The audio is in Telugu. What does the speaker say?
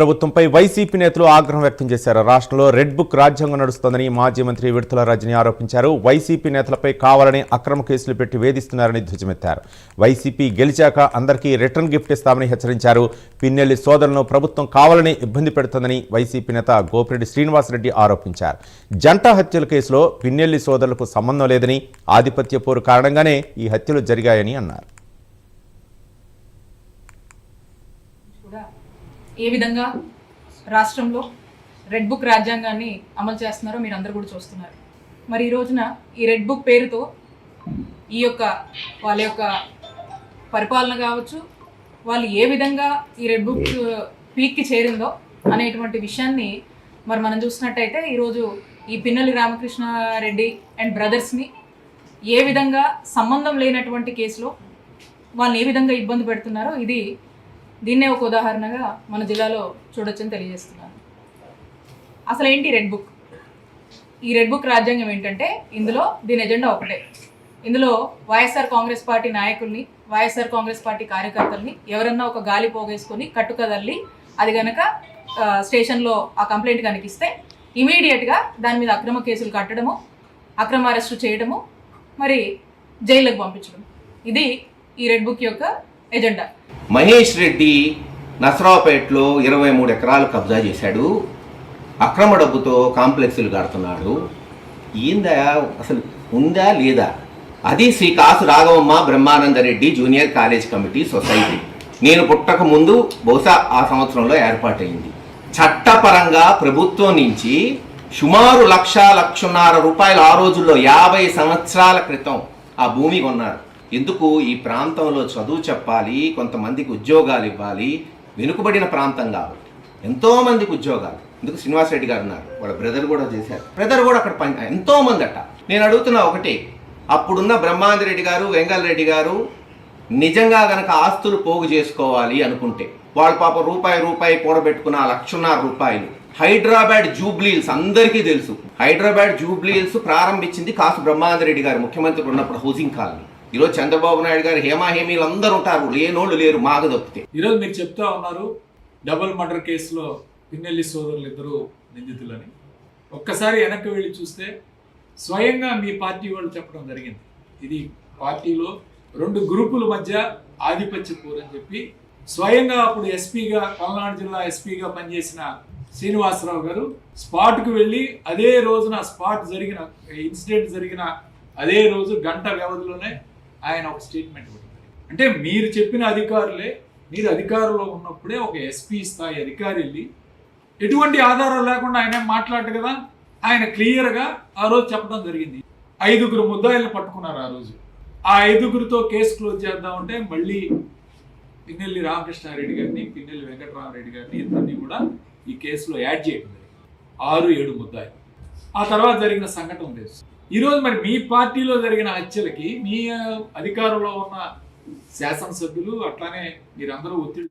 ప్రభుత్వంపై వైసీపీ నేతలు ఆగ్రహం వ్యక్తం చేశారు. రాష్ట్రంలో రెడ్ బుక్ రాజ్యాంగం నడుస్తోందని మాజీ మంత్రి విడతల రజని ఆరోపించారు. వైసీపీ నేతలపై కావాలని అక్రమ కేసులు పెట్టి వేధిస్తున్నారని ధ్వజమెత్తారు. వైసీపీ గెలిచాక అందరికీ రిటర్న్ గిఫ్ట్ ఇస్తామని హెచ్చరించారు. పిన్నెల్లి సోదరులను ప్రభుత్వం కావాలని ఇబ్బంది పెడుతోందని వైసీపీ నేత గోపిరెడ్డి శ్రీనివాసరెడ్డి ఆరోపించారు. జంట హత్యల కేసులో పిన్నెల్లి సోదరులకు సంబంధం లేదని, ఆధిపత్య పోరు కారణంగానే ఈ హత్యలు జరిగాయని అన్నారు. ఏ విధంగా రాష్ట్రంలో రెడ్ బుక్ రాజ్యాంగాన్ని అమలు చేస్తున్నారో మీరు అందరూ కూడా చూస్తున్నారు. మరి ఈ రోజున ఈ రెడ్ బుక్ పేరుతో వాళ్ళ యొక్క పరిపాలన కావచ్చు, వాళ్ళు ఏ విధంగా ఈ రెడ్ బుక్ పీక్కి చేరిందో అనేటువంటి విషయాన్ని మరి మనం చూసినట్టయితే ఈరోజు ఈ పిన్నెల్లి రామకృష్ణారెడ్డి అండ్ బ్రదర్స్ని ఏ విధంగా సంబంధం లేనటువంటి కేసులో వాళ్ళని ఏ విధంగా ఇబ్బంది పెడుతున్నారో దీన్నే ఒక ఉదాహరణగా మన జిల్లాలో చూడొచ్చని తెలియజేస్తున్నాను. అసలు ఏంటి రెడ్ బుక్? ఈ రెడ్ బుక్ రాజ్యాంగం ఏంటంటే దీని ఎజెండా ఒకటే. ఇందులో వైఎస్ఆర్ కాంగ్రెస్ పార్టీ నాయకుల్ని, వైఎస్ఆర్ కాంగ్రెస్ పార్టీ కార్యకర్తల్ని ఎవరన్నా ఒక గాలి పోగేసుకొని కట్టుకదల్లి అది కనుక స్టేషన్లో ఆ కంప్లైంట్ కనిపిస్తే ఇమీడియట్గా దాని మీద అక్రమ కేసులు కట్టడము, అక్రమ అరెస్టు చేయడము, మరి జైలుకు పంపించడం. ఇది ఈ రెడ్ బుక్ యొక్క ఎజెండా. మహేష్ రెడ్డి నసరావుపేటలో 23 ఎకరాలు కబ్జా చేశాడు. అక్రమ డబ్బుతో కాంప్లెక్స్లు కడుతున్నాడు. ఏందా అసలు ఉందా లేదా? అది Shri Kasu Raghavamma Brahmananda Reddy junior college committee society. నేను పుట్టక ముందు బహుశా ఆ సంవత్సరంలో ఏర్పాటైంది. చట్టపరంగా ప్రభుత్వం నుంచి సుమారు 1,00,00,000 రూపాయలు ఆ రోజుల్లో 50 సంవత్సరాల క్రితం ఆ భూమి కొన్నారు. ఎందుకు? ఈ ప్రాంతంలో చదువు చెప్పాలి, కొంతమందికి ఉద్యోగాలు ఇవ్వాలి, వెనుకబడిన ప్రాంతం కాబట్టి ఎంతోమందికి ఉద్యోగాలు. ఎందుకు? శ్రీనివాసరెడ్డి గారు ఉన్నారు, వాళ్ళ బ్రదర్ కూడా చేశారు. బ్రదర్ కూడా అక్కడ ఎంతోమంది అట్ట. నేను అడుగుతున్నా ఒకటే, అప్పుడున్న బ్రహ్మానందరెడ్డి గారు, వెంగళరెడ్డి గారు నిజంగా గనక ఆస్తులు పోగు చేసుకోవాలి అనుకుంటే వాళ్ళు పాప రూపాయి కూడబెట్టుకున్న 1,00,000 రూపాయలు హైదరాబాద్ జూబ్లీహిల్స్ అందరికీ తెలుసు. హైదరాబాద్ జూబ్లీహిల్స్ ప్రారంభించింది కాసు బ్రహ్మానందరెడ్డి గారు ముఖ్యమంత్రి ఉన్నప్పుడు హౌసింగ్ కాలనీ. ఈరోజు చంద్రబాబు నాయుడు గారు హేమీలు అందరూ ఉంటారు, లేనోళ్ళు లేరు మాకు తప్పితే. ఈరోజు మీరు చెప్తా ఉన్నారు డబుల్ మర్డర్ కేసులో పిన్నెల్లి సోదరులు ఇద్దరు నిందితులని. ఒక్కసారి వెనక్కి వెళ్ళి చూస్తే స్వయంగా మీ పార్టీ వాళ్ళు చెప్పడం జరిగింది, ఇది పార్టీలో 2 గ్రూపుల మధ్య ఆధిపత్య పోరు అని చెప్పి. స్వయంగా అప్పుడు ఎస్పీగా, పల్నాడు జిల్లా ఎస్పీగా పనిచేసిన శ్రీనివాసరావు గారు స్పాట్కు వెళ్ళి అదే రోజున ఇన్సిడెంట్ జరిగిన అదే రోజు గంట వ్యవధిలోనే ఆయన ఒక స్టేట్మెంట్ ఇవ్వడం. అంటే మీరు చెప్పిన అధికారులే, మీరు అధికారంలో ఉన్నప్పుడే ఒక ఎస్పీ స్థాయి అధికారి వెళ్ళి ఎటువంటి ఆధారాలు లేకుండా ఆయన మాట్లాడు కదా, ఆయన క్లియర్గా ఆ రోజు చెప్పడం జరిగింది. 5 ముద్దాయిలను పట్టుకున్నారు ఆ రోజు. ఆ 5 కేసు క్లోజ్ చేద్దామంటే మళ్ళీ పిన్నెల్లి రామకృష్ణారెడ్డి గారిని, పిన్నెల్లి వెంకటరామరెడ్డి గారిని ఇద్దరిని కూడా ఈ కేసులో యాడ్ చేయడం జరిగింది. 6-7 ముద్దాయిలు. ఆ తర్వాత జరిగిన సంఘటన లేదు. ఈరోజు మరి మీ పార్టీలో జరిగిన హత్యలకి మీ అధికారంలో ఉన్న శాసనసభ్యులు అట్లానే మీరందరూ ఒత్తిడి